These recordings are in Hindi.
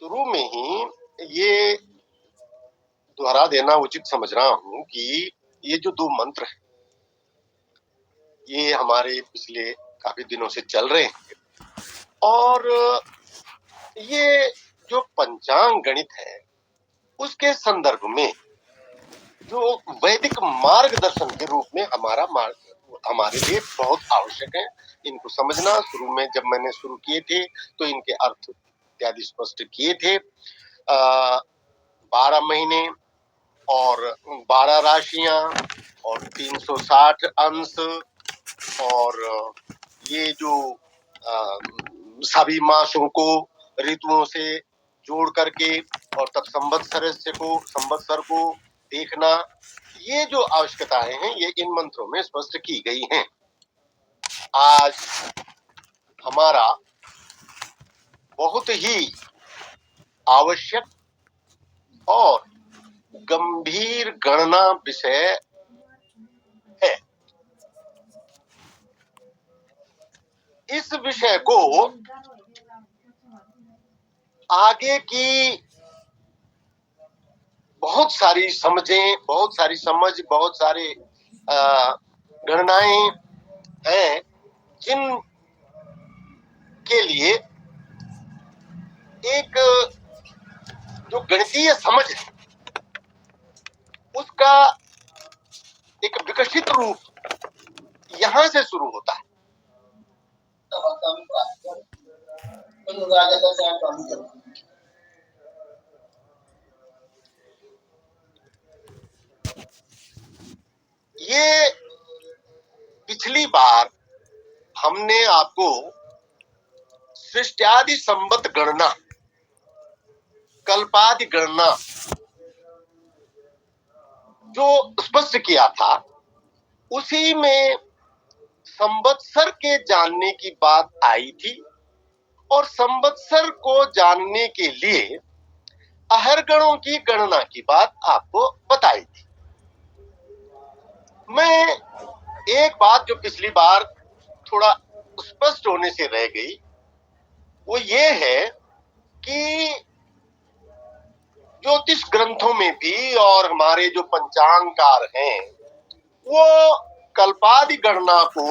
शुरू में ही ये दोहरा देना उचित समझ रहा हूं कि ये जो दो मंत्र हैं ये हमारे पिछले काफी दिनों से चल रहे हैं और ये जो पंचांग गणित है उसके संदर्भ में जो वैदिक मार्गदर्शन के रूप में हमारे लिए बहुत आवश्यक है। इनको समझना शुरू में जब मैंने शुरू किए थे तो इनके अर्थ इत्यादि स्पष्ट किए थे। 12 महीने और 12 राशियां और 360 अंश और ये जो सभी मासों को ऋतुओं से जोड़ करके और तब संवत्सर को देखना, ये जो आवश्यकताएं हैं ये इन मंत्रों में स्पष्ट की गई हैं। आज हमारा बहुत ही आवश्यक और गंभीर गणना विषय है। इस विषय को आगे की बहुत सारी समझें, बहुत सारी समझ, बहुत सारे गणनाएं हैं जिन के लिए एक जो गणितीय समझ है उसका एक विकसित रूप यहां से शुरू होता है। ये पिछली बार हमने आपको सृष्ट्यादि संवत गणना, कल्पादि गणना जो स्पष्ट किया था उसी में संवत्सर के जानने की बात आई थी और संवत्सर को जानने के लिए अहरगणों की गणना की बात आपको बताई थी। मैं एक बात जो पिछली बार थोड़ा स्पष्ट होने से रह गई वो ये है कि ज्योतिष ग्रंथों में भी और हमारे जो पंचांगकार हैं वो कल्पादि गणना को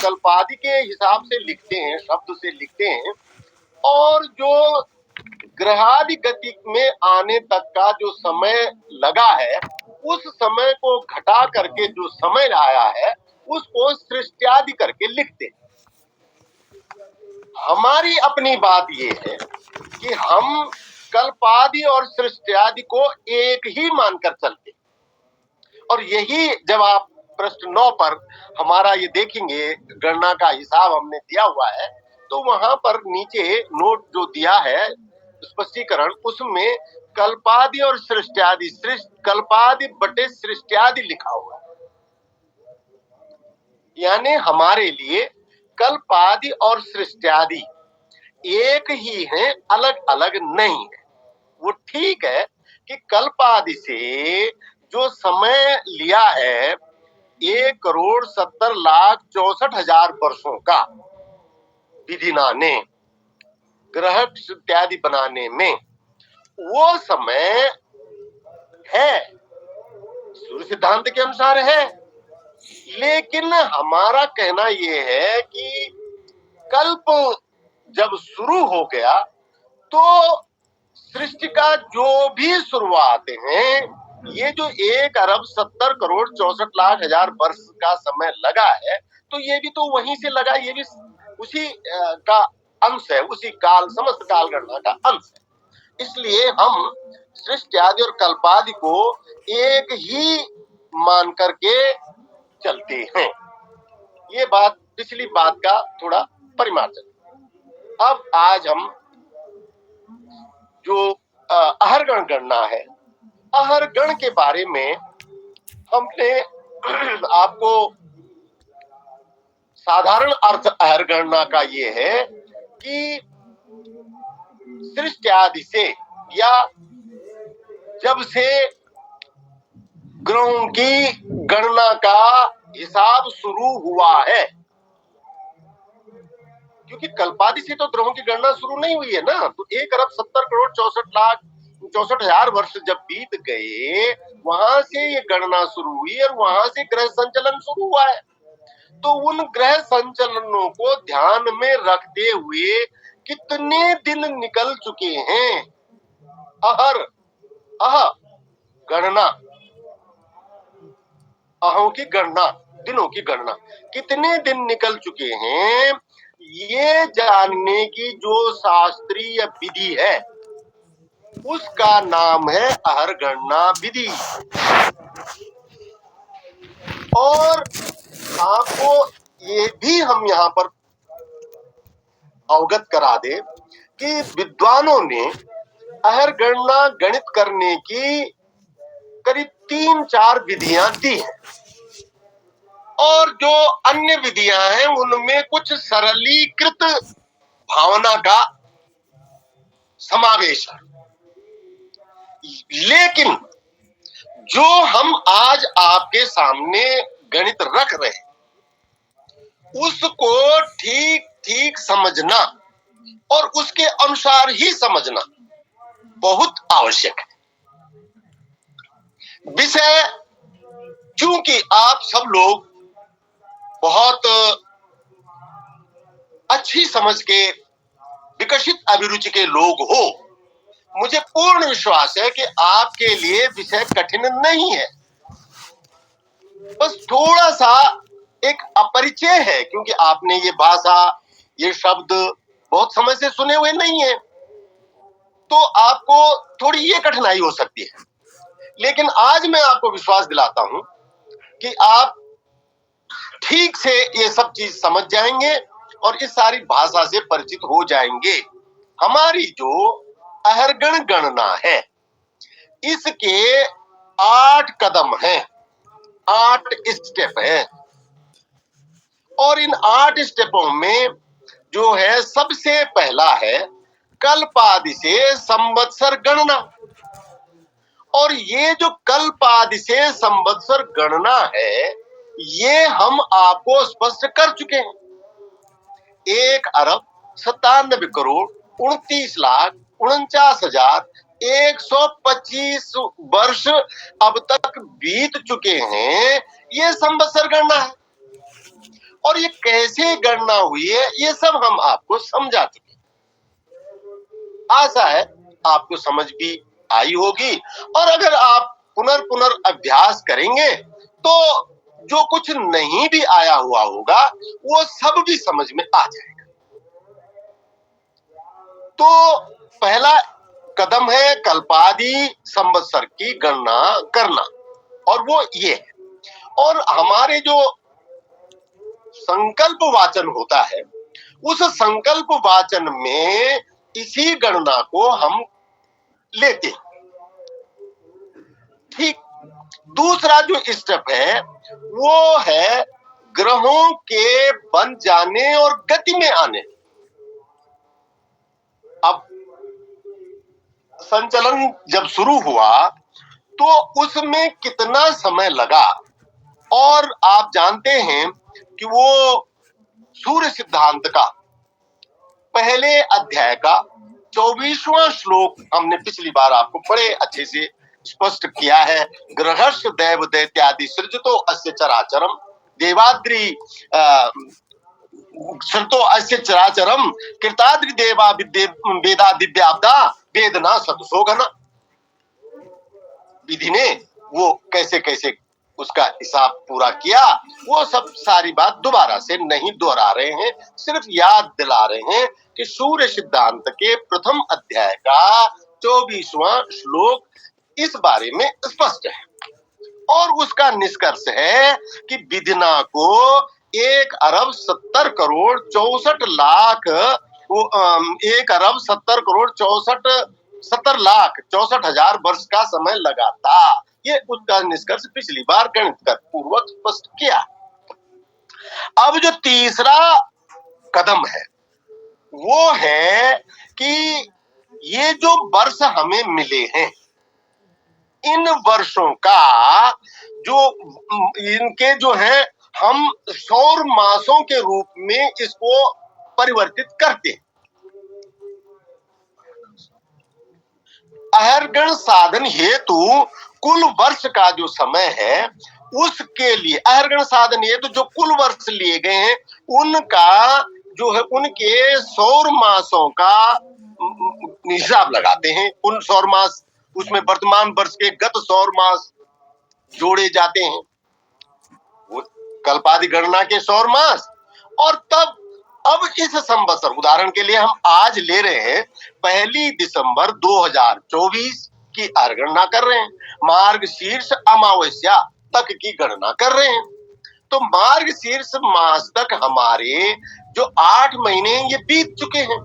कल्पादि के हिसाब से लिखते हैं, शब्द से लिखते हैं और जो ग्रहादि गति में आने तक का जो समय लगा है उस समय को घटा करके जो समय आया है उसको सृष्ट्यादि करके लिखते हैं। हमारी अपनी बात ये है कि हम कल्पादि और सृष्ट्यादि को एक ही मानकर चलते और यही जब आप प्रश्न 9 पर हमारा ये देखेंगे गणना का हिसाब हमने दिया हुआ है तो वहां पर नीचे नोट जो दिया है स्पष्टीकरण उसमें कल्पादि और सृष्ट्यादि कल्पादि बटे सृष्ट्यादि लिखा हुआ है। यानी हमारे लिए कल्पादि और सृष्ट्यादि एक ही हैं, अलग अलग नहीं है। वो ठीक है कि कल्पादि से जो समय लिया है 1,70,64,000 वर्षों का विधिना ने ग्रह इत्यादि बनाने में वो समय है, सूर्य सिद्धांत के अनुसार है। लेकिन हमारा कहना ये है कि कल्प जब शुरू हो गया तो सृष्टि का जो भी शुरुआत है ये जो 1,70,64,00,000 वर्ष का समय लगा है तो ये भी तो वहीं से लगा, ये भी उसी का अंश है, उसी काल समस्त काल गणना का अंश है। इसलिए हम सृष्टि आदि और कल्पादि को एक ही मान करके चलते हैं। ये बात पिछली बात का थोड़ा परिमार्जन। अब आज हम जो अहरगण गणना है, अहरगण के बारे में हमने आपको साधारण अर्थ अहरगणना का ये है कि सृष्टि आदि से या जब से ग्रहों की गणना का हिसाब शुरू हुआ है क्योंकि कल्पादि से तो ग्रहों की गणना शुरू नहीं हुई है ना। तो 1 अरब 70 करोड़ 64 लाख 64 हजार वर्ष जब बीत गए, वहां से ये गणना शुरू हुई और वहां से ग्रह संचलन शुरू हुआ है। तो उन ग्रह संचलनों को ध्यान में रखते हुए कितने दिन निकल चुके हैं, अहर अह गणना, अहों की गणना, दिनों की गणना, कितने दिन निकल चुके हैं, ये जानने की जो शास्त्रीय विधि है उसका नाम है अहर गणना विधि। और आपको ये भी हम यहाँ पर अवगत करा दे कि विद्वानों ने अहर गणना गणित करने की करीब 3-4 विधियां दी हैं, और जो अन्य विधियां हैं उनमें कुछ सरलीकृत भावना का समावेश है। लेकिन जो हम आज आपके सामने गणित रख रहे हैं उसको ठीक ठीक समझना और उसके अनुसार ही समझना बहुत आवश्यक है। विषय चूंकि आप सब लोग बहुत अच्छी समझ के विकसित अभिरुचि के लोग हो, मुझे पूर्ण विश्वास है कि आपके लिए विषय कठिन नहीं है। बस थोड़ा सा एक अपरिचय है, क्योंकि आपने ये भाषा, ये शब्द बहुत समय से सुने हुए नहीं है, तो आपको थोड़ी ये कठिनाई हो सकती है। लेकिन आज मैं आपको विश्वास दिलाता हूं कि आप ठीक से ये सब चीज समझ जाएंगे और इस सारी भाषा से परिचित हो जाएंगे। हमारी जो अहरगण गणना है इसके 8 कदम हैं, 8 स्टेप हैं, और इन 8 स्टेपों में जो है सबसे पहला है कल्पादि से संवत्सर गणना। और ये जो कल्पादि से संवत्सर गणना है ये हम आपको स्पष्ट कर चुके हैं। 1 अरब 97 करोड़ 49 लाख 49,125 वर्ष अब तक बीत चुके हैं, ये संवत्सर गणना है। और ये कैसे गणना हुई है ये सब हम आपको समझा चुके हैं। आशा है आपको समझ भी आई होगी, और अगर आप पुनर्अभ्यास करेंगे तो जो कुछ नहीं भी आया हुआ होगा वो सब भी समझ में आ जाएगा। तो पहला कदम है कल्पादि संवत्सर की गणना करना, और वो ये है। और हमारे जो संकल्प वाचन होता है उस संकल्प वाचन में इसी गणना को हम लेते हैं। ठीक, दूसरा जो स्टेप है वो है ग्रहों के बन जाने और गति में आने। अब संचलन जब शुरू हुआ तो उसमें कितना समय लगा, और आप जानते हैं कि वो सूर्य सिद्धांत का पहले अध्याय का 24वां श्लोक हमने पिछली बार आपको बड़े अच्छे से स्पष्ट किया है। ग्रहस्य दैव दैत्यादि सृजतो अस्य चराचरम देवाद्रि सृतो अस्य चराचरम कृताद्रि देवा वेदा दिव्याब्दा वेदना सतसोघना। विधि ने वो कैसे कैसे उसका हिसाब पूरा किया वो सब सारी बात दोबारा से नहीं दोहरा रहे हैं, सिर्फ याद दिला रहे हैं कि सूर्य सिद्धांत के प्रथम अध्याय का 24वां श्लोक इस बारे में स्पष्ट है। और उसका निष्कर्ष है कि विधिना को 1 अरब 70 करोड़ 64 लाख 1 अरब 70 करोड़ 64 लाख 64 हजार वर्ष का समय लगा था। ये उसका निष्कर्ष पिछली बार गणित कर पूर्वक स्पष्ट किया। अब जो तीसरा कदम है वो है कि ये जो वर्ष हमें मिले हैं इन वर्षों का जो इनके जो है हम सौर मासों के रूप में इसको परिवर्तित करते हैं। अहर्गण साधन हेतु कुल वर्ष का जो समय है उसके लिए अहर्गण साधन हेतु जो कुल वर्ष लिए गए हैं उनका जो है उनके सौर मासों का हिसाब लगाते हैं। उन सौर मास उसमें वर्तमान वर्ष के गत सौर मास जोड़े जाते हैं, वो कल्पादि गणना के सौर मास। और तब अब इस संवत्सर उदाहरण के लिए हम आज ले रहे हैं 1 दिसंबर 2024 की गणना कर रहे हैं, मार्गशीर्ष अमावस्या तक की गणना कर रहे हैं। तो मार्गशीर्ष मास तक हमारे जो 8 महीने ये बीत चुके हैं,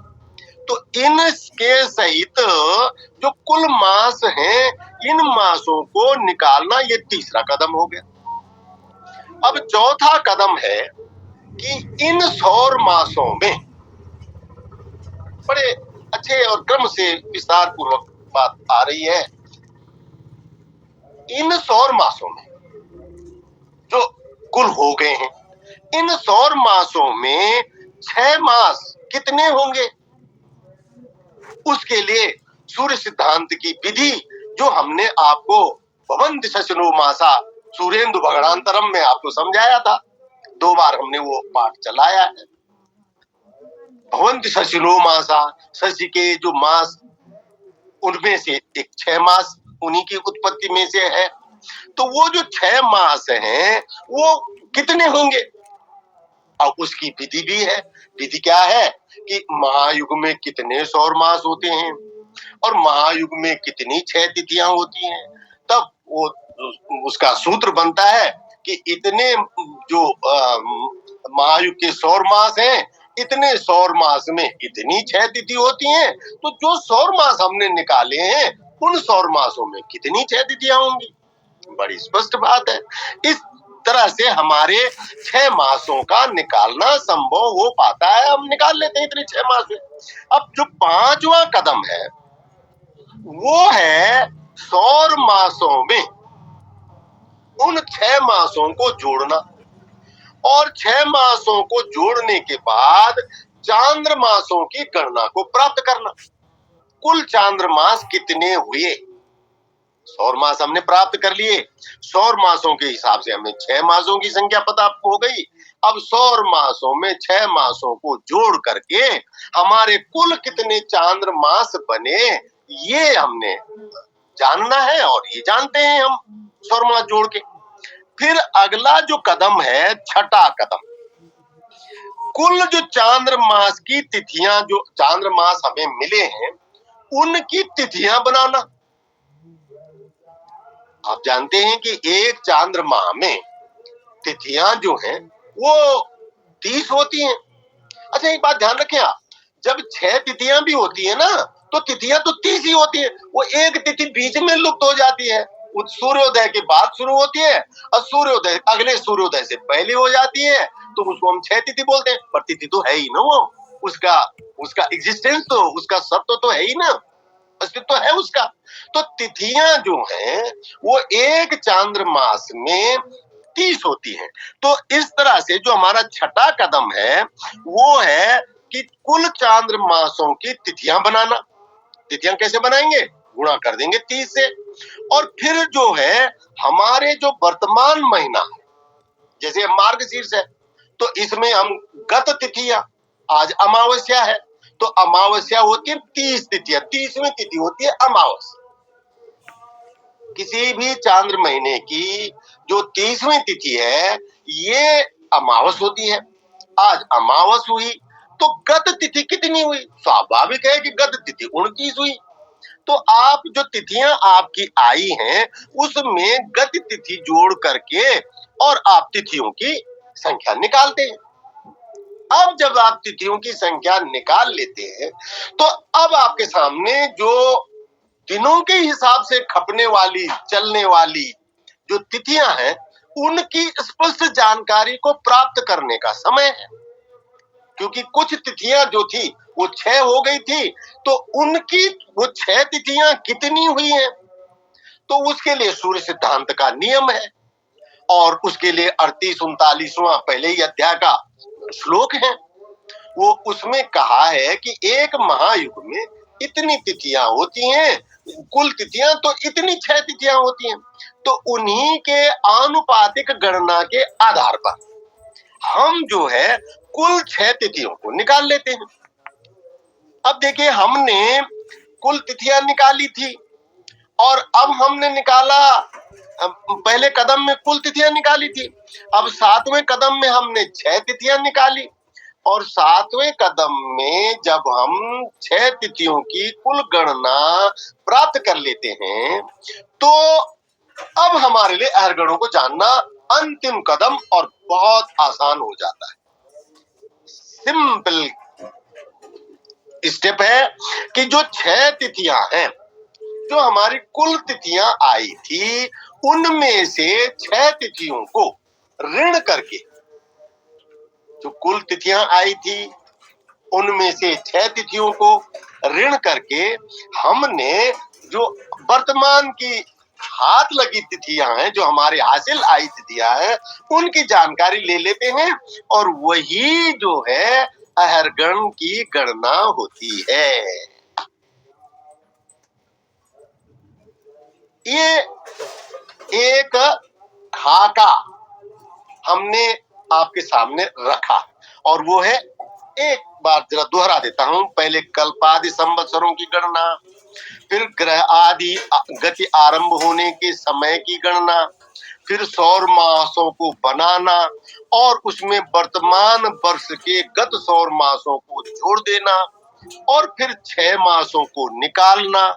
तो इनके सहित जो कुल मास हैं इन मासों को निकालना ये तीसरा कदम हो गया। अब चौथा कदम है कि इन सौर मासों में बड़े अच्छे और क्रम से विस्तार पूर्वक बात आ रही है। इन सौर मासों में जो कुल हो गए हैं, इन सौर मासों में 6 मास कितने होंगे, उसके लिए सूर्य सिद्धांत की विधि जो हमने आपको भवन्ति शशनो मासा सूर्येंदु भगणांतरम में आपको समझाया था, 2 बार हमने वो पाठ चलाया है। भवन्ति शशिनो मासा, शशि के जो मास उनमें से एक 6 मास उन्हीं की उत्पत्ति में से है। तो वो जो 6 मास हैं वो कितने होंगे, और उसकी विधि भी है। विधि क्या है कि महायुग में कितने सौर मास होते हैं और महायुग में कितनी 6 तिथियां होती हैं। तब वो उसका सूत्र बनता है कि इतने जो महायुग के सौर मास हैं इतने सौर मास में इतनी 6 तिथि होती हैं। तो जो सौर मास हमने निकाले हैं उन सौर मासों में कितनी 6 तिथियां होंगी। बड़ी स्पष्ट बात है। इस तरह से हमारे 6 मासों का निकालना संभव हो पाता है, हम निकाल लेते हैं इतने 6 मास में। अब जो 5वां कदम है वो है सौर मासों में उन 6 मासों को जोड़ना, और 6 मासों को जोड़ने के बाद चांद्र मासों की गणना को प्राप्त करना। कुल चांद्र मास कितने हुए, सौर मास हमने प्राप्त कर लिए, सौर मासों के हिसाब से हमें 6 मासों की संख्या पता हो गई। अब सौर मासों में 6 मासों को जोड़ करके हमारे कुल कितने चांद्र मास बने ये हमने जानना है, और ये जानते हैं हम सौर मास जोड़ के। फिर अगला जो कदम है, छठा कदम, कुल जो चांद्र मास की तिथियां, जो चांद्र मास हमें मिले हैं उनकी तिथियां बनाना। आप जानते हैं कि एक चांद्र माह में तिथियां जो हैं वो 30 होती हैं। अच्छा एक बात ध्यान रखें आप, जब 6 तिथियां भी होती है ना तो तिथियां तो 30 ही होती है, वो एक तिथि बीच में लुप्त हो जाती है, वो सूर्योदय के बाद शुरू होती है और सूर्योदय अगले सूर्योदय से पहले हो जाती है, तो उसको हम 6 तिथि बोलते हैं। पर तिथि तो है ही ना, वो उसका एग्जिस्टेंस तो उसका सत्व तो है ही ना, अस्तित्व है उसका। तो तिथियां जो हैं वो एक चांद्र मास में 30 होती हैं। तो इस तरह से जो हमारा छठा कदम है वो है कि कुल चांद्र मासों की तिथियां बनाना। तिथियां कैसे बनाएंगे, गुणा कर देंगे 30 से। और फिर जो है हमारे जो वर्तमान महीना, जैसे मार्गशीर्ष है तो इसमें हम गत तिथियां, आज अमावस्या है तो अमावस्या होती है 30 तिथियां, 30वीं तिथि होती है अमावस। किसी भी चांद्र महीने की जो 30वीं तिथि है ये अमावस होती है। आज अमावस हुई तो गत तिथि कितनी हुई, स्वाभाविक है कि गत तिथि 29 हुई। तो आप जो तिथियां आपकी आई हैं उसमें गत तिथि जोड़ करके और आप तिथियों की संख्या निकालते हैं। अब जब आप तिथियों की संख्या निकाल लेते हैं तो अब आपके सामने जो दिनों के हिसाब से खपने वाली, चलने वाली जो तिथियां हैं उनकी स्पष्ट जानकारी को प्राप्त करने का समय है। क्योंकि कुछ तिथियां जो थी वो 6 हो गई थी, तो उनकी वो 6 तिथियां कितनी हुई हैं, तो उसके लिए सूर्य सिद्धांत का नियम है, और उसके लिए 38-39वां पहले ही अध्याय का श्लोक है। वो उसमें कहा है कि एक महायुग में इतनी तिथियां होती हैं, कुल तिथियां तो इतनी 6 तिथियां होती हैं। तो उन्हीं के आनुपातिक गणना के आधार पर हम जो है कुल 6 तिथियों को निकाल लेते हैं। अब देखिए, हमने कुल तिथियां निकाली थी और अब हमने निकाला, पहले कदम में कुल तिथियां निकाली थी, अब 7वें कदम में हमने 6 तिथियां निकाली और 7वें कदम में जब हम 6 तिथियों की कुल गणना प्राप्त कर लेते हैं तो अब हमारे लिए अहरगणों को जानना अंतिम कदम और बहुत आसान हो जाता है। सिंपल स्टेप है कि जो 6 तिथियां हैं, जो हमारी कुल तिथियां आई थी, उनमें से 6 तिथियों को ऋण करके, जो कुल तिथियां आई थी उनमें से 6 तिथियों को ऋण करके हमने जो वर्तमान की हाथ लगी तिथियां हैं, जो हमारे हासिल आई तिथियां हैं, उनकी जानकारी ले लेते हैं और वही जो है अहरगण की गणना होती है। ये एक खाका हमने आपके सामने रखा और वो है, एक बार जरा दोहरा देता हूं, पहले कल्पादि संवत्सरों की गणना, फिर ग्रह आदि गति आरंभ होने के समय की गणना, फिर सौर मासों को बनाना और उसमें वर्तमान वर्ष के गत सौर मासों को जोड़ देना और फिर 6 मासों को निकालना,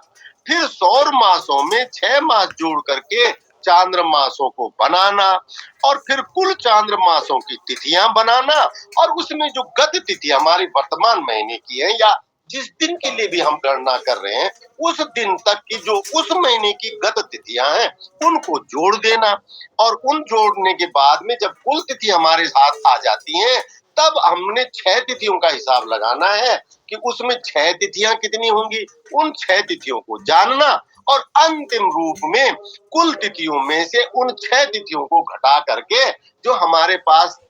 फिर सौर मासों में 6 मास जोड़ करके चांद्र मासों को बनाना और फिर कुल चांद्र मासों की तिथियां बनाना और उसमें जो गत तिथि हमारी वर्तमान महीने की है या जिस दिन के लिए भी हम गणना कर रहे हैं, उस दिन तक की जो उस महीने की गत तिथियां हैं उनको जोड़ देना और उन जोड़ने के बाद में जब कुल तिथि हमारे साथ आ जाती हैं, तब हमने 6 तिथियों का हिसाब लगाना है कि उसमें 6 तिथियां कितनी होंगी, उन 6 तिथियों को जानना और अंतिम रूप में कुल तिथियों में से उन 6 तिथियों को घटा करके जो हमारे पास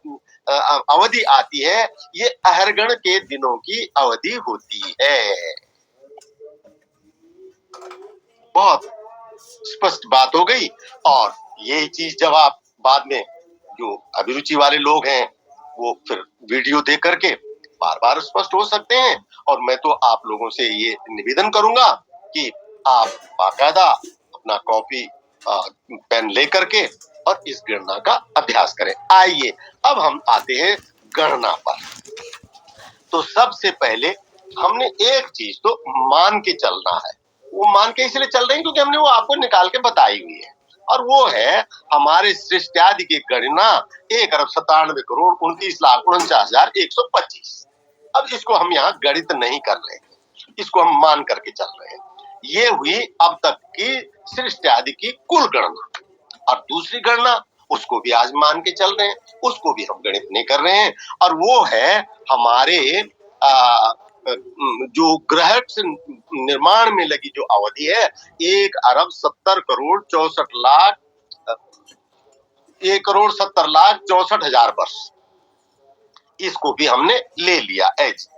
अवधि आती है, ये अहरगण के दिनों की अवधि होती है। बहुत स्पष्ट बात हो गई। और ये चीज जब आप बाद में, जो अभिरुचि वाले लोग हैं, वो फिर वीडियो देख करके बार बार स्पष्ट हो सकते हैं। और मैं तो आप लोगों से ये निवेदन करूंगा कि आप बाकायदा अपना कॉपी पेन लेकर के और इस गणना का अभ्यास करें। आइए अब हम आते हैं गणना पर। तो सबसे पहले हमने एक चीज तो मान के चलना है। वो मान के इसलिए चल रहे हैं क्योंकि हमने वो आपको निकाल के बताई हुई है, और वो है हमारे सृष्टि की गणना 1,97,29,49,125। अब इसको हम यहाँ गणित नहीं कर रहे हैं, इसको हम मान करके चल रहे हैं। ये हुई अब तक की सृष्टि की कुल गणना। और दूसरी गणना, उसको भी आज मान के चल रहे हैं, उसको भी हम गणित नहीं कर रहे हैं, और वो है हमारे जो ग्रह निर्माण में लगी जो अवधि है 1,70,64,00,000 वर्ष। इसको भी हमने ले लिया एज,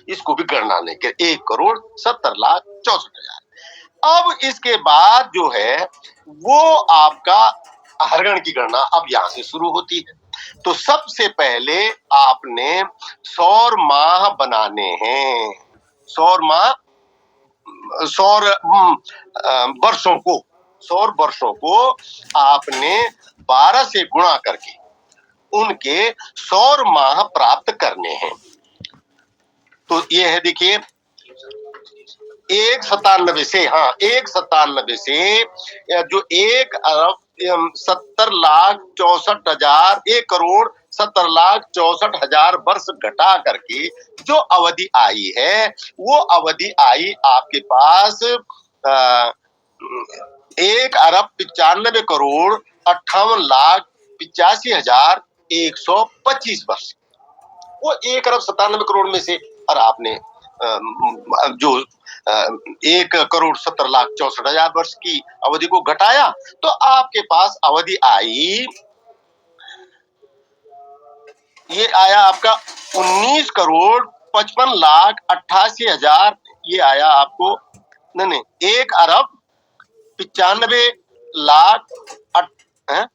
इसको भी गणना नहीं कर, 1,70,64,00,000। अब इसके बाद जो है वो आपका अहरगण की गणना अब यहां से शुरू होती है। तो सबसे पहले आपने सौर माह बनाने हैं। सौर माह, सौर वर्षों को आपने 12 से गुणा करके उनके सौर माह प्राप्त करने हैं। तो ये है, देखिए, 197 से, हाँ 197 से जो 1,70,64,00,000 1,70,64,00,000 वर्ष घटा करके जो अवधि आई है, वो अवधि आई आपके पास 1,98,85,85,125 वर्ष। वो 1,97,00,000 में से, और आपने जो 1,70,64,00,000 वर्ष की अवधि को घटाया, तो आपके पास अवधि आई, ये आया आपका 19,62,00,00,000 1,55,88,000 ये आया आपको, नहीं 1,95,00,000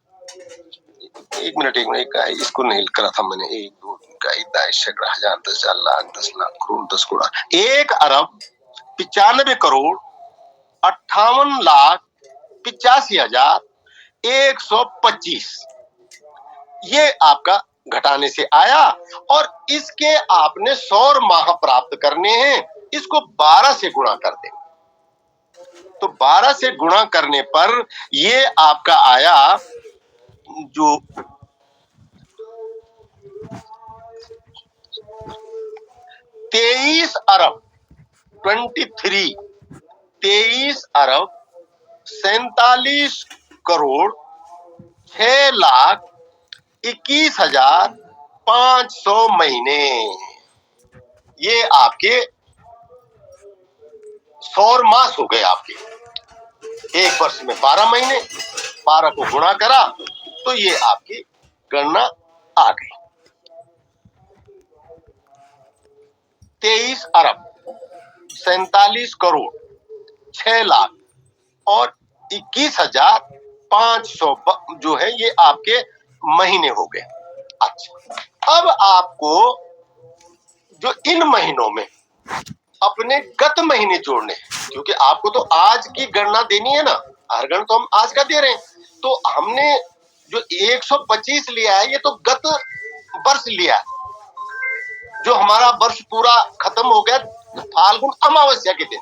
एक मिनट इसको नहीं करा था मैंने, 1 2 का 10,000 10,000 लाख 10 लाख करोड़ 10 करोड़ 1,95,00,00,000 58,85,125 ये आपका घटाने से आया। और इसके आपने सौर माह प्राप्त करने हैं, इसको 12 से गुणा कर दें। तो 12 से गुणा करने पर ये आपका आया जो 23 अरब 47 करोड़ 6,21,500 महीने, ये आपके सौर मास हो गए। आपके एक वर्ष में 12 महीने, 12 को गुणा करा तो ये आपकी गणना आ गई। 23 अरब 47 करोड़ 6 लाख और 21,500 जो है ये आपके महीने हो गए। अच्छा, अब आपको जो इन महीनों में अपने गत महीने जोड़ने हैं, क्योंकि आपको तो आज की गणना देनी है ना, हर गण तो हम आज का दे रहे हैं। तो हमने जो 125 लिया है ये तो गत वर्ष लिया है, जो हमारा वर्ष पूरा खत्म हो गया फाल्गुन अमावस्या के दिन,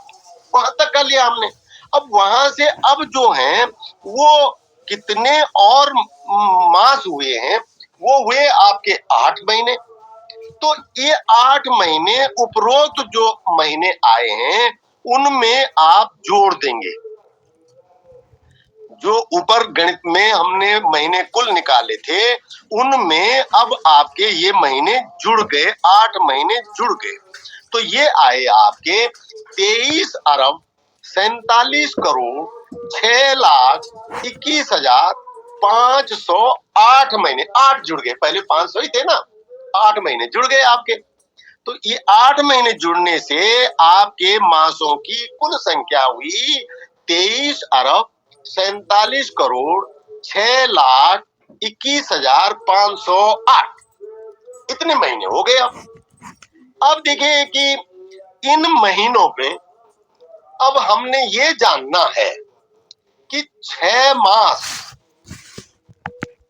वहां तक का लिया हमने। अब वहां से अब जो है वो कितने और मास हुए हैं, वो हुए आपके 8 महीने। तो ये 8 महीने उपरोक्त जो महीने आए हैं उनमें आप जोड़ देंगे। जो ऊपर गणित में हमने महीने कुल निकाले थे उनमें अब आपके ये महीने जुड़ गए, 8 महीने जुड़ गए। तो ये आए आपके 23 अरब 47 करोड़ 6,21,508 महीने। 8 जुड़ गए, पहले 500 ही थे ना, 8 महीने जुड़ गए आपके। तो ये 8 महीने जुड़ने से आपके मासों की कुल संख्या हुई 23 अरब 47 करोड़ 6,21,508। इतने महीने हो गए। अब देखिए कि इन महीनों पे अब हमने ये जानना है कि 6 मास,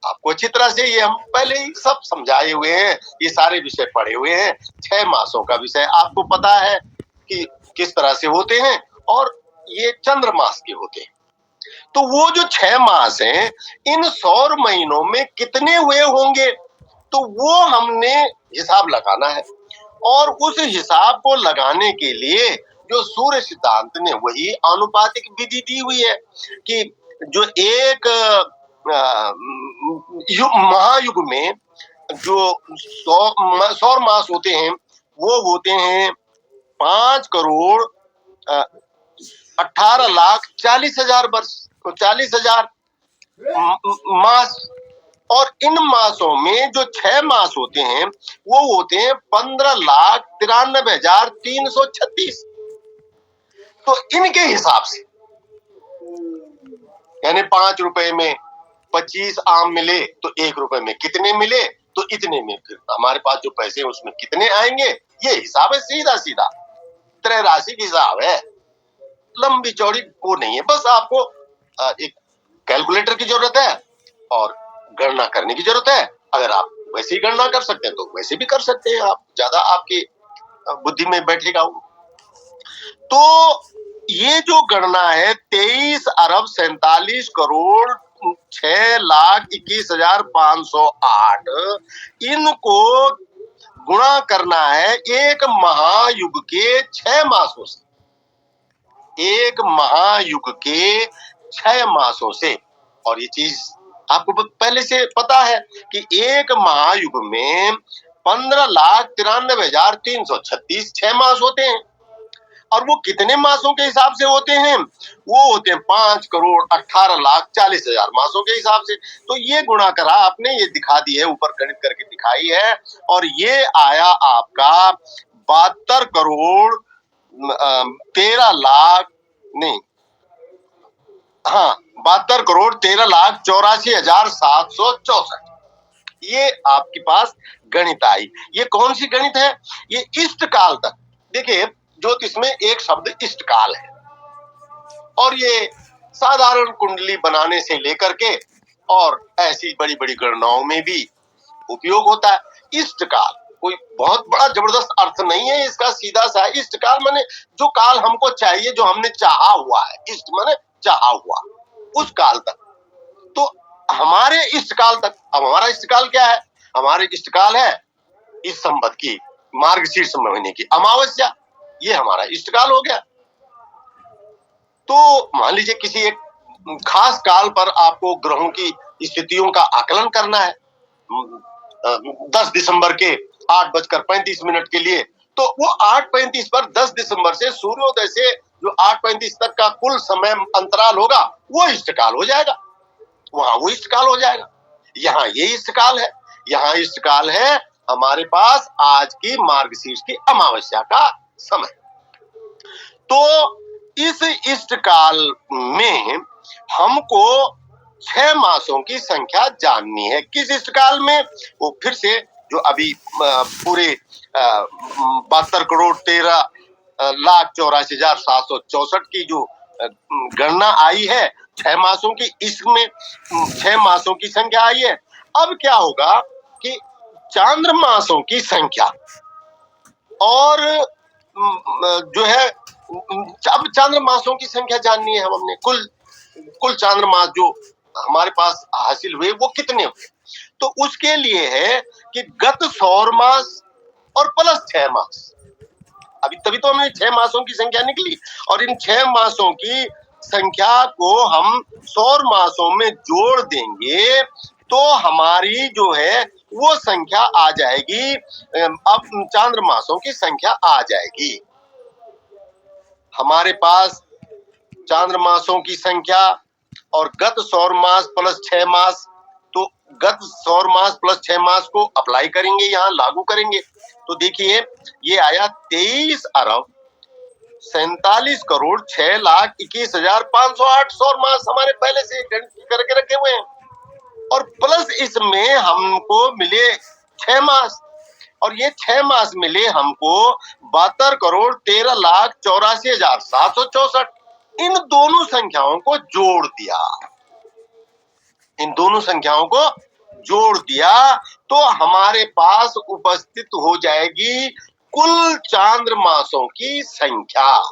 आपको अच्छी तरह से ये हम पहले ही सब समझाए हुए हैं, ये सारे विषय पढ़े हुए हैं। 6 मासों का विषय आपको पता है कि किस तरह से होते हैं, और ये चंद्र मास के होते हैं। तो वो जो 6 मास हैं, इन सौर महीनों में कितने हुए होंगे, तो वो हमने हिसाब लगाना है। और उस हिसाब को लगाने के लिए जो सूर्य सिद्धांत ने वही आनुपातिक विधि दी हुई है कि जो एक महायुग में जो सौर मास होते हैं वो होते हैं 5,18,40,000 वर्ष, 40,000 मास। और इन मासों में जो 6 मास होते हैं वो होते हैं 15,93,336। तो इनके हिसाब से यानी 5 रुपए में 25 आम मिले तो 1 रुपए में कितने मिले, तो इतने में फिर हमारे पास जो पैसे हैं उसमें कितने आएंगे, ये हिसाब है। सीधा सीधा त्रैराशिक हिसाब है, लंबी चौड़ी वो नहीं है। बस आपको एक कैलकुलेटर की जरूरत है और गणना करने की जरूरत है। अगर आप वैसे ही गणना कर सकते हैं तो वैसे भी कर सकते हैं आप, ज्यादा आपकी बुद्धि में बैठेगा वो। तो ये जो गणना है 23 अरब 47 करोड़ 6,21,508, इनको गुणा करना है एक महायुग के 6 मासों से। एक महायुग के 6 मासों से। और ये चीज आपको पहले से पता है कि एक महायुग में 15,93,336 6 मास होते हैं। और वो कितने मासों के हिसाब से होते हैं, वो होते हैं 5,18,40,000 मासों के हिसाब से। तो ये गुणा करा आपने, ये दिखा दी है, ऊपर गणित करके दिखाई है, और ये आया आपका 72 करोड़ 13 लाख नहीं, हाँ 72 करोड़ 13 लाख 84,764, ये आपके पास गणित आई। ये कौन सी गणित है? ये इष्टकाल तक। देखिए ज्योतिष में एक शब्द इष्टकाल है, और ये साधारण कुंडली बनाने से लेकर के और ऐसी बड़ी बड़ी गणनाओं में भी उपयोग होता है। इष्टकाल कोई बहुत बड़ा जबरदस्त अर्थ नहीं है इसका, सीधा सा इष्टकाल माने जो काल हमको चाहिए, जो हमने चाहा हुआ है। इष्ट माने चाहा हुआ, उस काल तक। तो हमारे इष्टकाल तक, अब हमारा इष्टकाल क्या है? हमारे इष्टकाल है इस संवत की मार्गशीर्ष महीने की अमावस्या, ये हमारा इष्टकाल हो गया। तो मान लीजिए किसी एक खास काल पर आपको ग्रहों की स्थितियों का आकलन करना है 10 दिसंबर के 8:35 के लिए, तो वो 8:35 पर 10 दिसंबर से सूर्योदय से जो 8:35 तक का कुल समय अंतराल होगा वो इष्टकाल हो जाएगा, वहां वो इष्टकाल हो जाएगा। यहाँ ये इष्टकाल है, यहाँ इष्टकाल है हमारे पास आज की मार्गशीर्ष की अमावस्या का समय। तो इस इष्टकाल में हमको 6 मासों की संख्या जाननी है। किस इष्टकाल में? वो फिर से जो अभी पूरे 72 करोड़ 13 लाख 84,764 की जो गणना आई है 6 मासों की, इसमें 6 मासों की संख्या आई है। अब क्या होगा कि चांद्र मासों की संख्या और जो है, अब चांद्र मासों की संख्या जाननी है हमने। कुल चांद्र मास जो हमारे पास हासिल हुए वो कितने हुए, तो उसके लिए है कि गत सौर मास और प्लस 6 मास। अभी तभी तो हमें 6 मासों की संख्या निकली, और इन 6 मासों की संख्या को हम सौर मासों में जोड़ देंगे तो हमारी जो है वो संख्या आ जाएगी। अब चांद्र मासों की संख्या आ जाएगी हमारे पास। चांद्र मासों की संख्या और गत सौर मास प्लस 6 मास, तो गत सौर मास प्लस 6 मास को अप्लाई करेंगे, यहाँ लागू करेंगे, तो देखिए ये आया 23 अरब 47 करोड़ 6 लाख 21,508 सौर मास हमारे पहले से करके रखे हुए हैं, और प्लस इसमें हमको मिले 6 मास, और ये 6 मास मिले हमको 72 करोड़ 13 लाख 84,764। इन दोनों संख्याओं को जोड़ दिया, इन दोनों संख्याओं को जोड़ दिया तो हमारे पास उपस्थित हो जाएगी कुल चांद्र मासों की संख्या।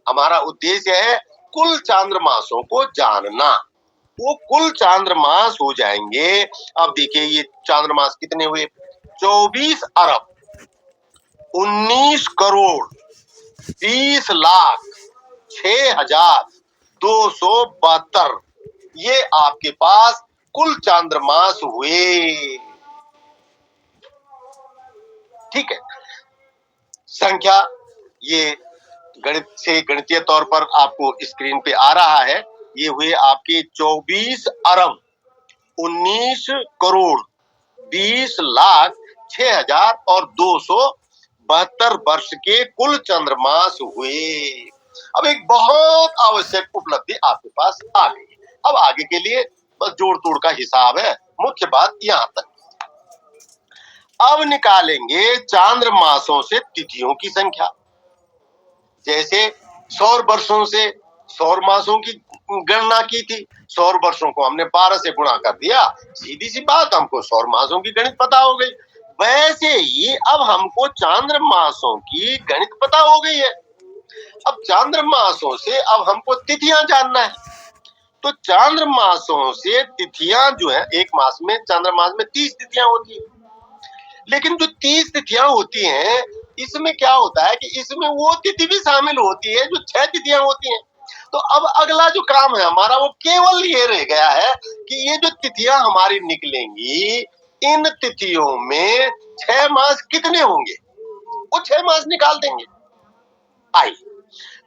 हमारा उद्देश्य है कुल चांद्र मासों को जानना, वो कुल चांद्र मास हो जाएंगे। अब देखिए ये चांद्र मास कितने हुए? 24 अरब 19 करोड़ 20 लाख 6,272, ये आपके पास कुल चांद्र मास हुए। ठीक है, संख्या ये गणित से गणितीय तौर पर आपको स्क्रीन पे आ रहा है। ये हुए आपके 24 अरब 19 करोड़ 20 लाख 6,272 वर्ष के कुल चंद्रमास हुए। अब एक बहुत आवश्यक उपलब्धि आपके पास आ गई। अब आगे के लिए बस जोड़ तोड़ का हिसाब है, मुख्य बात यहां तक। अब निकालेंगे चांद्र मासों से तिथियों की संख्या। जैसे सौर वर्षों से सौर मासों की गणना की थी, सौर वर्षों को हमने 12 से गुणा कर दिया, सीधी सी बात हमको सौर मासों की गणित पता हो गई। वैसे ही अब हमको चांद्र मासों की गणित पता हो गई है। अब चांद्र मासों से अब हमको तिथियां जानना है, तो चांद्र मासों से तिथियां जो है, एक मास में चांद्र मास में 30 तिथियां होती है, लेकिन जो 30 तिथियां होती हैं इसमें क्या होता है कि इसमें वो तिथि भी शामिल होती है जो 6 तिथियां होती हैं। तो अब अगला जो काम है हमारा वो केवल ये रह गया है कि ये जो तिथियां हमारी निकलेंगी इन तिथियों में 6 मास कितने होंगे, वो 6 मास निकाल देंगे। आई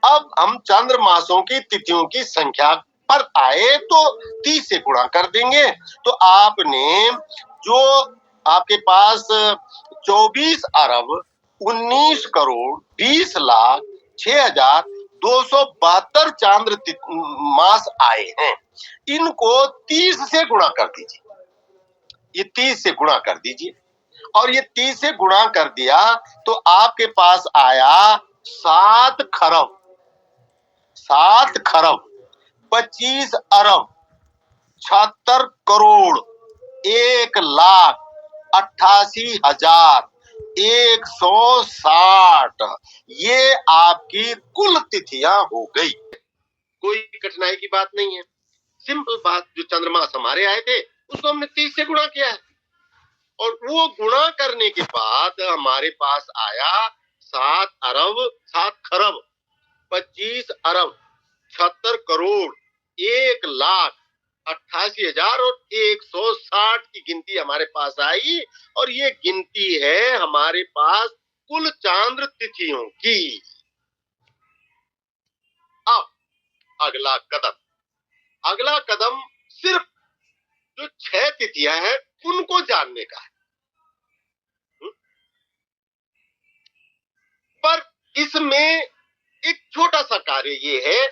अब हम चंद्र मासों की तिथियों की संख्या पर आए तो 30 से गुणा कर देंगे, तो आपने जो आपके पास 24 अरब 19,20,06,272 चांद्र मास आए हैं। इनको 30 से गुणा कर दीजिए, ये 30 से गुणा कर दीजिए, और ये 30 से गुणा कर दिया तो आपके पास आया 7 खरब 25 अरब 76 करोड़ 1,88,160। ये आपकी कुल तिथियां हो गई। कोई कठिनाई की बात नहीं है, सिंपल बात। जो चंद्रमास हमारे आए थे उसको हमने 30 से गुणा किया है, और वो गुणा करने के बाद हमारे पास आया 7 खरब 25 अरब 76 करोड़ 1,88,160 की गिनती हमारे पास आई। और ये गिनती है हमारे पास कुल चांद्र तिथियों की। अब अगला कदम सिर्फ जो 6 तिथियां हैं उनको जानने का है। पर इसमें एक छोटा सा कार्य ये है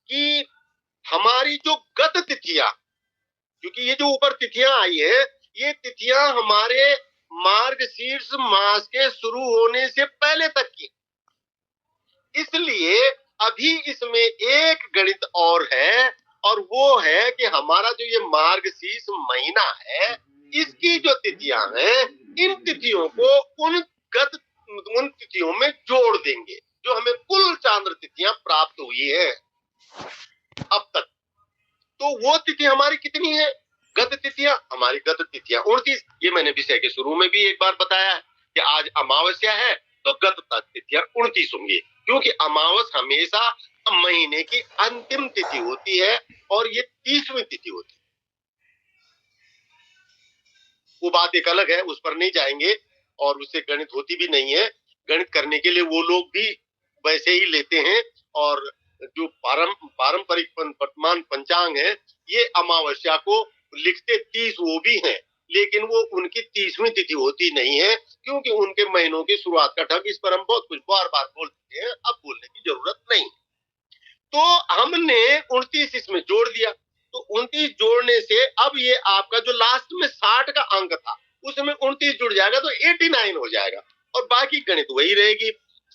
कि हमारी जो गत तिथियां, क्योंकि ये जो ऊपर तिथियां आई है, ये तिथियां हमारे मार्गशीर्ष मास के शुरू होने से पहले तक की, इसलिए अभी इसमें एक गणित और है, और वो है कि हमारा जो ये मार्गशीर्ष महीना है, इसकी जो तिथियां हैं, इन तिथियों को उन तिथियों में जोड़ देंगे जो हमें कुल चांद्र तिथियां प्राप्त हुई है अब तक। तो वो तिथि हमारी कितनी है? गत तिथियां, हमारी गत तिथियां 29। ये मैंने विषय के शुरू में भी एक बार बताया है कि आज अमावस्या है तो गत तिथियां 29 होंगी, क्योंकि अमावस हमेशा महीने की अंतिम तिथि होती है और ये 30वीं तिथि होती है। वो बात एक अलग है, उस पर नहीं जाएंगे, और उससे गणित होती भी नहीं है। गणित करने के लिए वो लोग भी वैसे ही लेते हैं, और जो पारंपरिक वर्तमान पंचांग है, ये अमावस्या को लिखते 30 वो भी हैं, लेकिन वो उनकी 30वीं तिथि होती नहीं है, क्योंकि उनके महीनों की शुरुआत का ढंग, इस पर हम बहुत कुछ बार बार बोल चुके हैं, अब बोलने की जरूरत नहीं। तो हमने 29 इसमें जोड़ दिया, तो 29 जोड़ने से अब ये आपका जो लास्ट में 60 का अंक था उसमें 29 जुड़ जाएगा तो 89 हो जाएगा, और बाकी गणित वही रहेगी।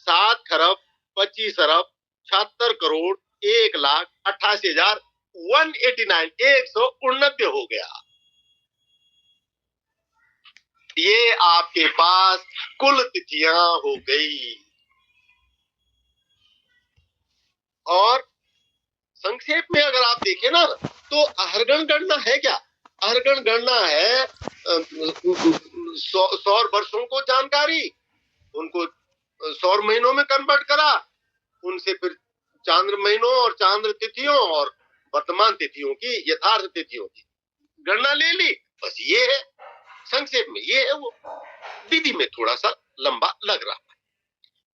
7 खरब 25 अरब 76 करोड़ 1,88,189 189 हो गया। ये आपके पास कुल तिथियां हो गई। और संक्षेप में अगर आप देखें ना, तो अहरगण गणना है क्या? अहरगण गणना है सौर वर्षों को जानकारी, उनको सौर महीनों में कन्वर्ट करा, उनसे फिर चांद्र महीनों और चांद्र तिथियों और वर्तमान तिथियों की, यथार्थ तिथियों की गणना ले ली। बस ये है, संक्षेप में ये है। वो विधि में थोड़ा सा लंबा लग रहा है।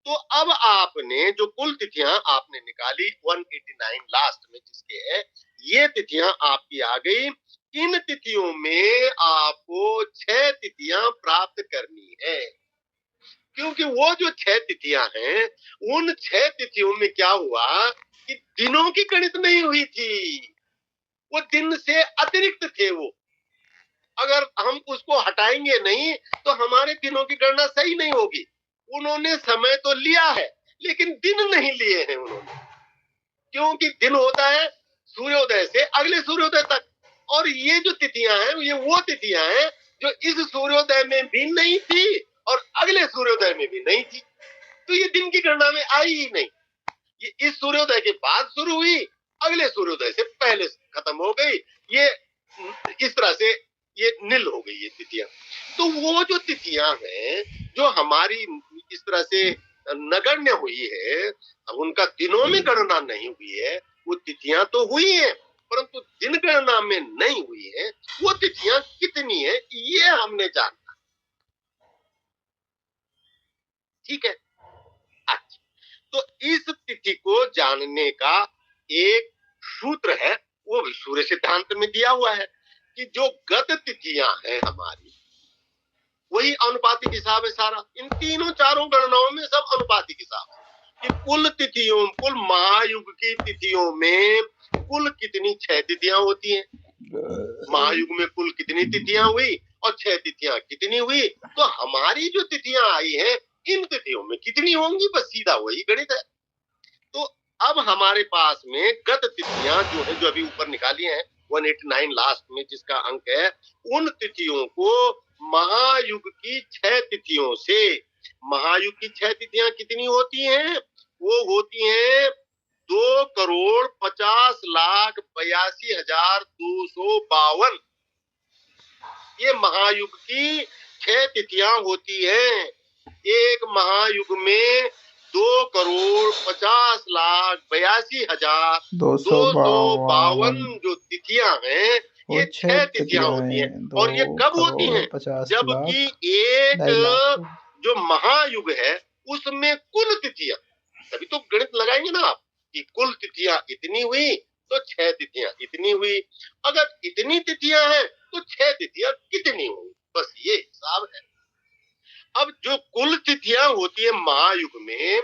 तो अब आपने जो कुल तिथियां आपने निकाली 189 लास्ट में जिसके है, ये तिथियां आपकी आ गई। इन तिथियों में आपको 6 तिथियां प्राप्त करनी है, क्योंकि वो जो 6 तिथियां हैं, उन 6 तिथियों में क्या हुआ कि दिनों की गणित नहीं हुई थी, वो दिन से अतिरिक्त थे। वो अगर हम उसको हटाएंगे नहीं तो हमारे दिनों की गणना सही नहीं होगी। उन्होंने समय तो लिया है लेकिन दिन नहीं लिए हैं उन्होंने, क्योंकि दिन होता है सूर्योदय से अगले सूर्योदय तक, और ये जो तिथियां हैं ये वो तिथियां हैं जो इस सूर्योदय में भी नहीं थी और अगले सूर्योदय में भी नहीं थी, तो ये दिन की गणना में आई ही नहीं। ये इस सूर्योदय के बाद शुरू हुई, अगले सूर्योदय से पहले खत्म हो गई। ये इस तरह से ये नील हो गई ये तिथियां। तो वो जो तिथियां हैं जो हमारी इस तरह से नगण्य हुई है, उनका दिनों में गणना नहीं हुई है, वो तिथियां तो हुई है परंतु दिन गणना में नहीं हुई है। वो तिथियां कितनी है ये हमने जाना, ठीक है। अच्छा, तो इस तिथि को जानने का एक सूत्र है, वो भी सूर्य सिद्धांत में दिया हुआ है कि जो गत तिथियां हैं हमारी, वही अनुपातिक हिसाब है सारा। इन तीनों चारों गणनाओं में सब अनुपातिक हिसाब है कि कुल तिथियों, कुल महायुग की तिथियों में कुल कितनी 6 तिथियां होती हैं। महायुग में कुल कितनी तिथियां हुई और 6 तिथियां कितनी हुई, तो हमारी जो तिथियां आई हैं इन तिथियों में कितनी होंगी, बस सीधा वही गणित है। तो अब हमारे पास में गत तिथियां जो है, जो अभी ऊपर निकाली हैं 189 लास्ट में जिसका अंक है, उन तिथियों को महायुग की 6 तिथियों से, महायुग की 6 तिथियां कितनी होती हैं, वो होती हैं 2,50,82,252। ये महायुग की 6 तिथियां होती हैं। एक महायुग में 2,50,82,252 जो तिथियां हैं, ये 6 तिथियां होती हैं। और ये कब होती हैं, जबकि एक जो महायुग है उसमें कुल तिथियां, तभी तो गणित लगाएंगे ना आप कि कुल तिथियां इतनी हुई तो 6 तिथियां इतनी हुई। अगर इतनी तिथियां हैं तो 6 तिथियां कितनी हुई, बस ये हिसाब है। अब जो कुल तिथियां होती है महायुग में,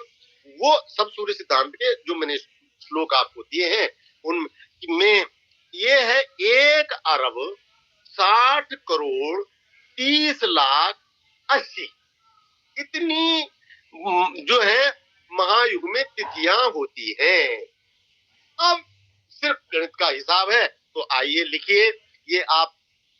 वो सब सूर्य सिद्धांत के जो मैंने श्लोक आपको दिए हैं उनमें ये है 1,60,60,30,80,000 इतनी जो है महायुग में तिथियां होती हैं। अब सिर्फ गणित का हिसाब है, तो आइए लिखिए, ये आप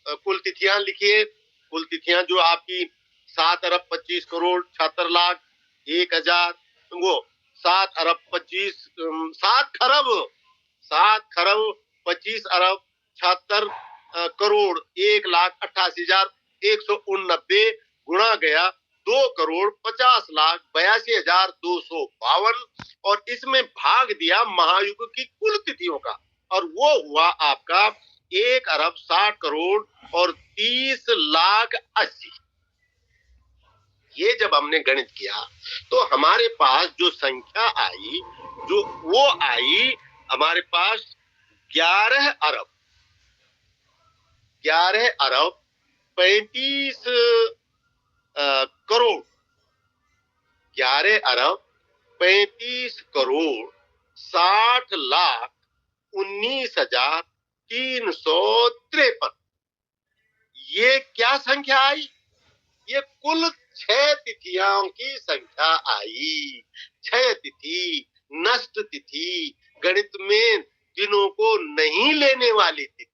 कुल तिथियां लिखिए। कुल तिथियां जो आपकी 7,25,76,01,000, वो 7,25,76,1,88,189 गुणा गया 2,50,82,252 और इसमें भाग दिया महायुग की कुल तिथियों का, और वो हुआ आपका 1,60,60,30,80,000। ये जब हमने गणित किया तो हमारे पास जो संख्या आई, जो वो आई हमारे पास 11,35 करोड़ 11,35,60,19,353। ये क्या संख्या आई, ये कुल 6 तिथियों की संख्या आई। 6 तिथि नष्ट तिथि, गणित में दिनों को नहीं लेने वाली तिथि,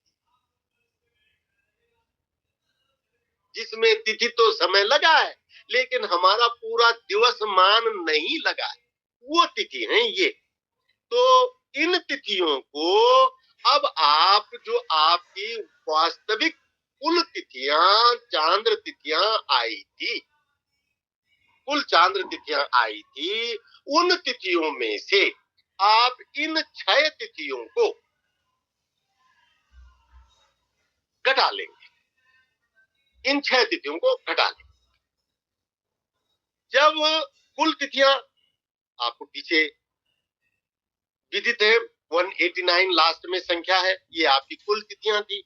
जिसमें तिथि तो समय लगा है लेकिन हमारा पूरा दिवस मान नहीं लगा है, वो तिथि है ये। तो इन तिथियों को अब आप जो आपकी वास्तविक कुल तिथियां, चांद्र तिथियां आई थी, कुल चांद्र तिथियां आई थी, उन तिथियों में से आप इन 6 तिथियों को घटा लेंगे, इन 6 तिथियों को घटा लेंगे। जब कुल तिथियां आपको पीछे विदित है 189 लास्ट में संख्या है, ये आपकी कुल तिथियां थी,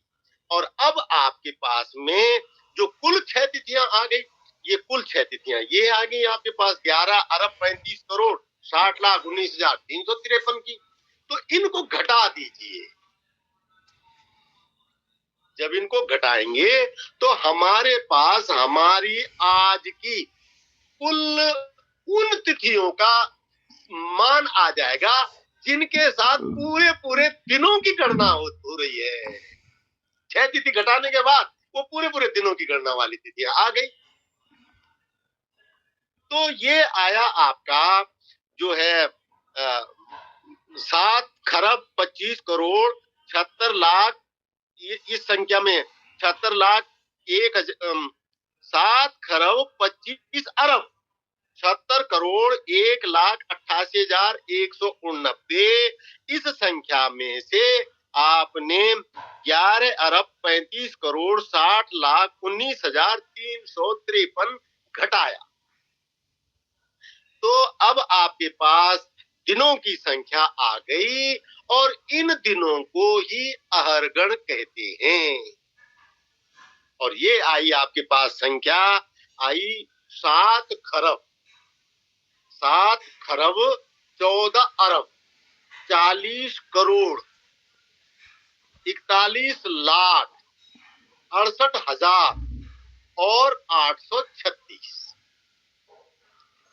और अब आपके पास में जो कुल 6 तिथियां आ गई, ये कुल 6 तिथियां ये आ गई आपके पास 11,35,60,19,353 की। तो इनको घटा दीजिए। जब इनको घटाएंगे तो हमारे पास हमारी आज की कुल उन तिथियों का मान आ जाएगा जिनके साथ पूरे पूरे दिनों की गणना हो रही है। 6 तिथि घटाने के बाद वो पूरे पूरे दिनों की गणना वाली तिथियां आ गई। तो ये आया आपका जो है 7,25,76,00,000, इस संख्या में 7,25,76,00,000 70,01,88,189 इस संख्या में से आपने 11,35,60,19,353 घटाया। तो अब आपके पास दिनों की संख्या आ गई, और इन दिनों को ही अहरगण कहते हैं। और ये आई आपके पास संख्या आई 7 खरब 14 अरब 40 करोड़ 41 लाख 68,000 और 836।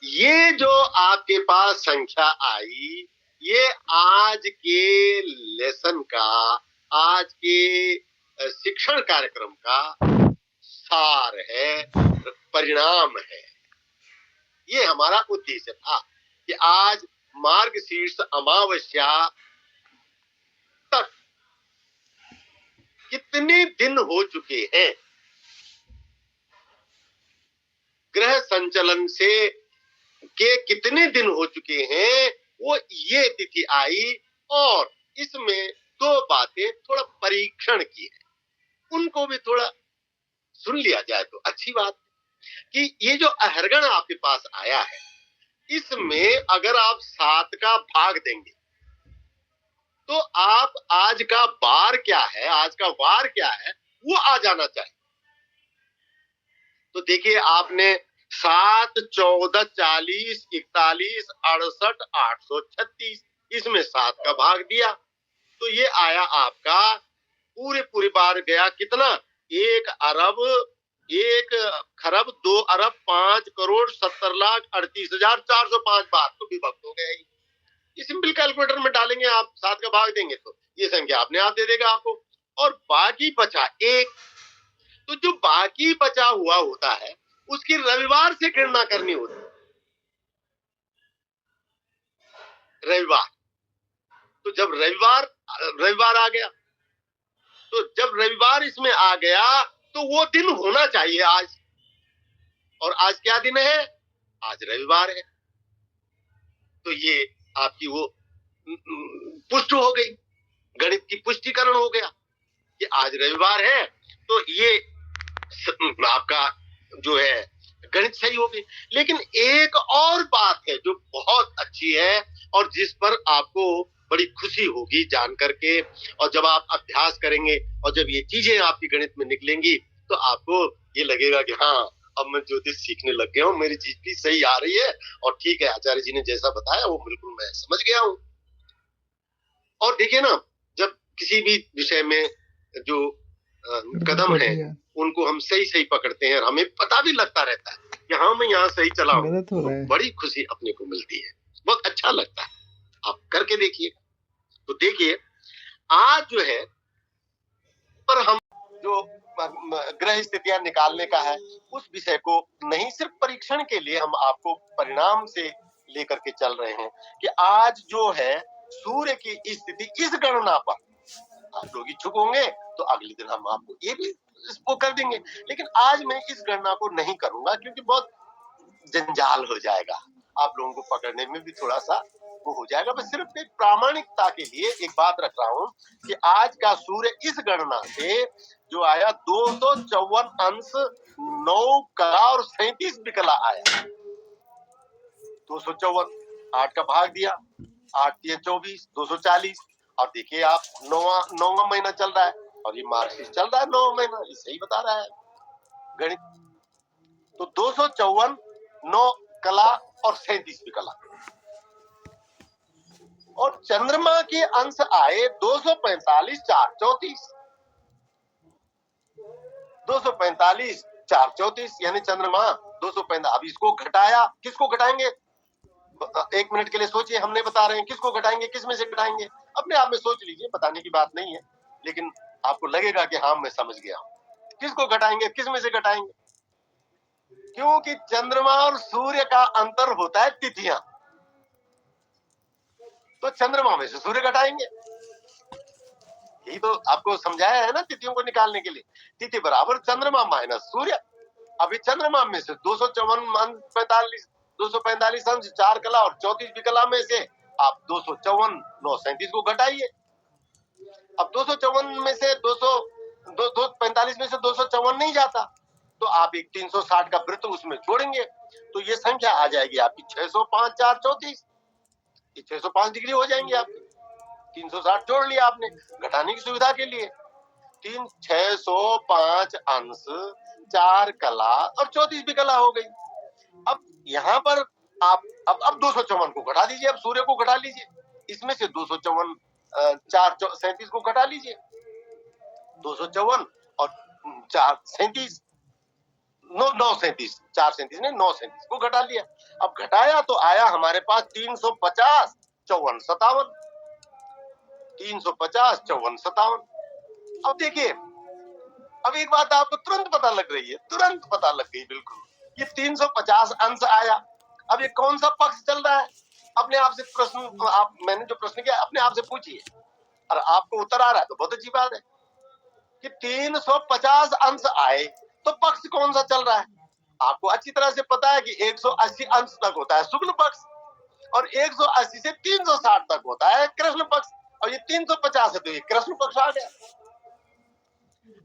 ये जो आपके पास संख्या आई, ये आज के लेसन का, आज के शिक्षण कार्यक्रम का सार है, परिणाम है। ये हमारा उद्देश्य था कि आज मार्गशीर्ष अमावस्या तक कितने दिन हो चुके हैं, ग्रह संचलन से के कितने दिन हो चुके हैं, वो ये तिथि आई और इसमें 2 बातें थोड़ा परीक्षण की है, उनको भी थोड़ा सुन लिया जाए तो अच्छी बात कि ये जो अहरगण आपके पास आया है, इसमें अगर आप 7 का भाग देंगे तो आप आज का वार क्या है, आज का वार क्या है, वो आ जाना चाहिए। तो देखिए, आपने 7, 14, 40, 41, 68, 836, इसमें 7 का भाग दिया तो ये आया आपका पूरे बार गया कितना, 1 अरब 1 खरब 2 अरब 5 करोड़ 70 लाख 38,405 बार, तो विभक्त हो गया। ये सिंपल कैलकुलेटर में डालेंगे आप, 7 का भाग देंगे तो ये संख्या अपने आप दे देगा आपको। और बाकी बचा 1, तो जो बाकी बचा हुआ होता है उसकी रविवार से गणना करनी होती है। रविवार, तो जब रविवार आ गया, तो जब रविवार इसमें आ गया तो वो दिन होना चाहिए आज, और आज क्या दिन है, आज रविवार है। तो ये आपकी वो पुष्ट हो गई, गणित की पुष्टिकरण हो गया कि आज रविवार है, तो ये आपका जो है गणित सही हो गई। लेकिन एक और बात है जो बहुत अच्छी है और जिस पर आपको बड़ी खुशी होगी जान करके, और जब आप अभ्यास करेंगे और जब ये चीजें आपकी गणित में निकलेंगी तो आपको ये लगेगा कि हाँ, अब मैं ज्योतिष सीखने लग गया हूँ, मेरी चीज भी सही आ रही है और ठीक है, आचार्य जी ने जैसा बताया वो बिल्कुल मैं समझ गया हूँ। और देखिए ना, जब किसी भी विषय में जो कदम है उनको हम सही पकड़ते हैं और हमें पता भी लगता रहता है कि हाँ, मैं यहाँ सही चला हूँ, तो बड़ी खुशी अपने को मिलती है, बहुत अच्छा लगता है। आप करके देखिए। तो देखिए, आज जो है पर हम जो ग्रह स्थितियां निकालने का है, उस विषय को नहीं सिर्फ परीक्षण के लिए हम आपको परिणाम से लेकर के चल रहे हैं कि आज जो है सूर्य की स्थिति इस गणना पर आप लोग इच्छुक होंगे तो अगले दिन हम आपको ये भी इसको कर देंगे। लेकिन आज मैं इस गणना को नहीं करूंगा क्योंकि बहुत जंजाल हो जाएगा, आप लोगों को पकड़ने में भी थोड़ा सा वो हो जाएगा। बस सिर्फ एक प्रामाणिकता के लिए एक बात रख रहा हूँ कि आज का सूर्य इस गणना से जो आया 254 अंश 9 कला और 37 विकला आया। 254, 8 का भाग दिया, 8 दिए 24, 240। और देखिए आप, नौवां महीना चल रहा है और ये मार्गशीर्ष चल रहा है 9वां महीना, ये सही बता रहा है गणित। तो 254, 9 कला और 37 विकला। और चंद्रमा के अंश आए 245, 434। 245, 434 यानी चंद्रमा 245। अब इसको घटाया, किसको घटाएंगे, 1 मिनट के लिए सोचिए, हम नहीं बता रहे हैं किसको घटाएंगे, किस में से घटाएंगे, अपने आप में सोच लीजिए, बताने की बात नहीं है, लेकिन आपको लगेगा कि हाँ मैं समझ गया हूं। किसको घटाएंगे, किस में से घटाएंगे, क्योंकि चंद्रमा और सूर्य का अंतर होता है तिथियां, तो चंद्रमा में से सूर्य घटाएंगे। यही तो आपको समझाया है ना तिथियों को निकालने के लिए, तिथि बराबर चंद्रमा माइनस सूर्य। अभी चंद्रमा में से 245 अंश 4 कला और 34 विकला में से आप 254, 9, 37 को घटाइए। अब 254 में से 245 में से 254 नहीं जाता, तो आप एक 360 का वृत्त उसमें जोड़ेंगे तो ये संख्या आ जाएगी आपकी 605, 4, 34। 605 डिग्री हो जाएंगे आपकी। 360 जोड़ लिया आपने घटाने की सुविधा के लिए। 605 अंश 4 कला और 34 भी कला हो गई। अब यहाँ पर आप अब 254 को घटा दीजिए, अब सूर्य को घटा लीजिए, इसमें से 254 4 37 को घटा लीजिए, 254 और 4 37 9 37 4 37 ने 9 37 को घटा लिया। अब घटाया तो आया हमारे पास 350 54 57 350 54 57। अब देखिए, अब एक बात आपको तुरंत पता लग रही है, तुरंत पता लग गई बिल्कुल, ये 350 अंश आया। अब ये कौन सा पक्ष चल रहा है? अपने आप से प्रश्न, मैंने जो प्रश्न किया अपने आप से पूछिए, और आपको उत्तर आ रहा है तो बहुत अच्छी बात है कि 350 अंश आए तो पक्ष कौन सा चल रहा है? आपको अच्छी तरह से पता है कि 180 अंश तक होता है शुक्ल पक्ष, और 180 से 360 तक होता है कृष्ण पक्ष, और ये 350 है तो ये कृष्ण पक्ष आ गया।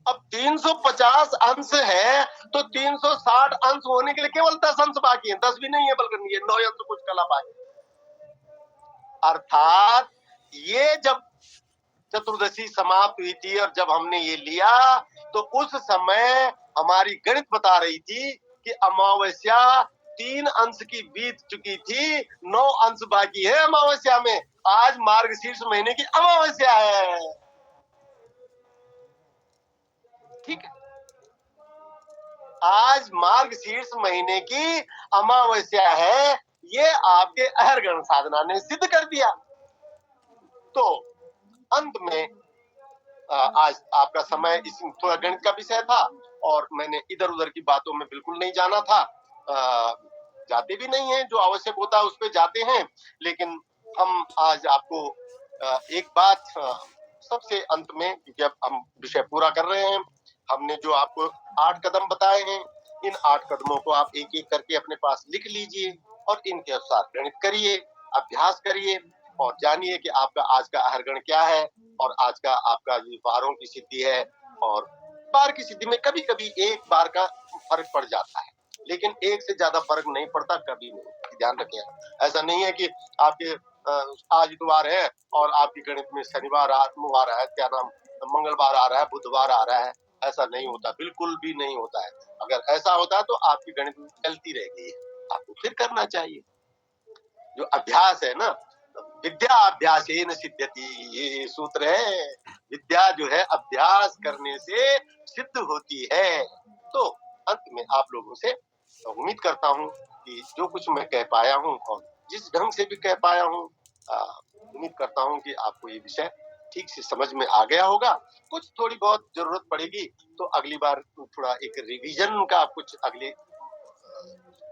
अब 350 अंश है तो 360 अंश होने के लिए केवल 10 अंश बाकी है, 10 भी नहीं है बल्कि ये 9 अंश कुछ कला बाकी। अर्थात ये जब चतुर्दशी समाप्त हुई थी और जब हमने ये लिया तो उस समय हमारी गणित बता रही थी कि अमावस्या 3 अंश की बीत चुकी थी, 9 अंश बाकी है अमावस्या में। आज मार्गशीर्ष महीने की अमावस्या है, ठीक है, आज मार्गशीर्ष महीने की अमावस्या है, ये आपके अहरगण साधना ने सिद्ध कर दिया। तो अंत में आज आपका समय इस थोड़ा गणित का विषय था और मैंने इधर उधर की बातों में बिल्कुल नहीं जाना था, जाते भी नहीं है, जो आवश्यक होता है उस पे जाते हैं। लेकिन हम आज आपको एक बात सबसे अंत में, क्योंकि अब हम विषय पूरा कर रहे हैं, हमने जो आपको 8 कदम बताए हैं, इन 8 कदमों को आप एक एक करके अपने पास लिख लीजिए और इनके अनुसार गणित करिए, अभ्यास करिए और जानिए कि आपका आज का अहरगण क्या है और आज का आपका जो वारों की सिद्धि है। और बार की सिद्धि में कभी कभी एक बार का फर्क पड़ जाता है, लेकिन एक से ज्यादा फर्क नहीं पड़ता, कभी नहीं, ध्यान रखें। ऐसा नहीं है कि आपके आज इतवार है और आपकी गणित में शनिवार आ रहा है, क्या नाम, मंगलवार आ रहा है, बुधवार आ रहा है, ऐसा नहीं होता, बिल्कुल भी नहीं होता है। अगर ऐसा होता है तो आपकी गणित में चलती रह गई है, आपको फिर करना चाहिए। जो अभ्यास है ना, विद्या अभ्यासेन सिद्ध्यति, ये सूत्र है, विद्या जो है अभ्यास करने से सिद्ध होती है। तो अंत में आप लोगों से उम्मीद करता हूँ कि जो कुछ मैं कह पाया हूँ और जिस ढंग से भी कह पाया हूँ, उम्मीद करता हूँ कि आपको ये विषय ठीक से समझ में आ गया होगा। कुछ थोड़ी बहुत जरूरत पड़ेगी तो अगली बार थोड़ा एक रिवीजन का कुछ अगले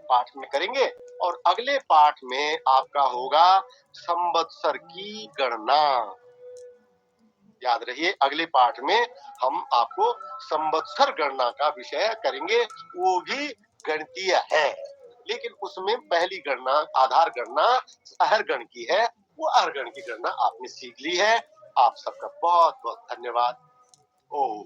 पाठ में करेंगे, और अगले पाठ में आपका होगा संवत्सर की गणना। याद रहिए, अगले पाठ में हम आपको संवत्सर गणना का विषय करेंगे, वो भी गणितीय है, लेकिन उसमें पहली गणना, आधार गणना अहरगण की है, वो अहरगण की गणना आपने सीख ली है। आप सबका बहुत बहुत धन्यवाद। ओम।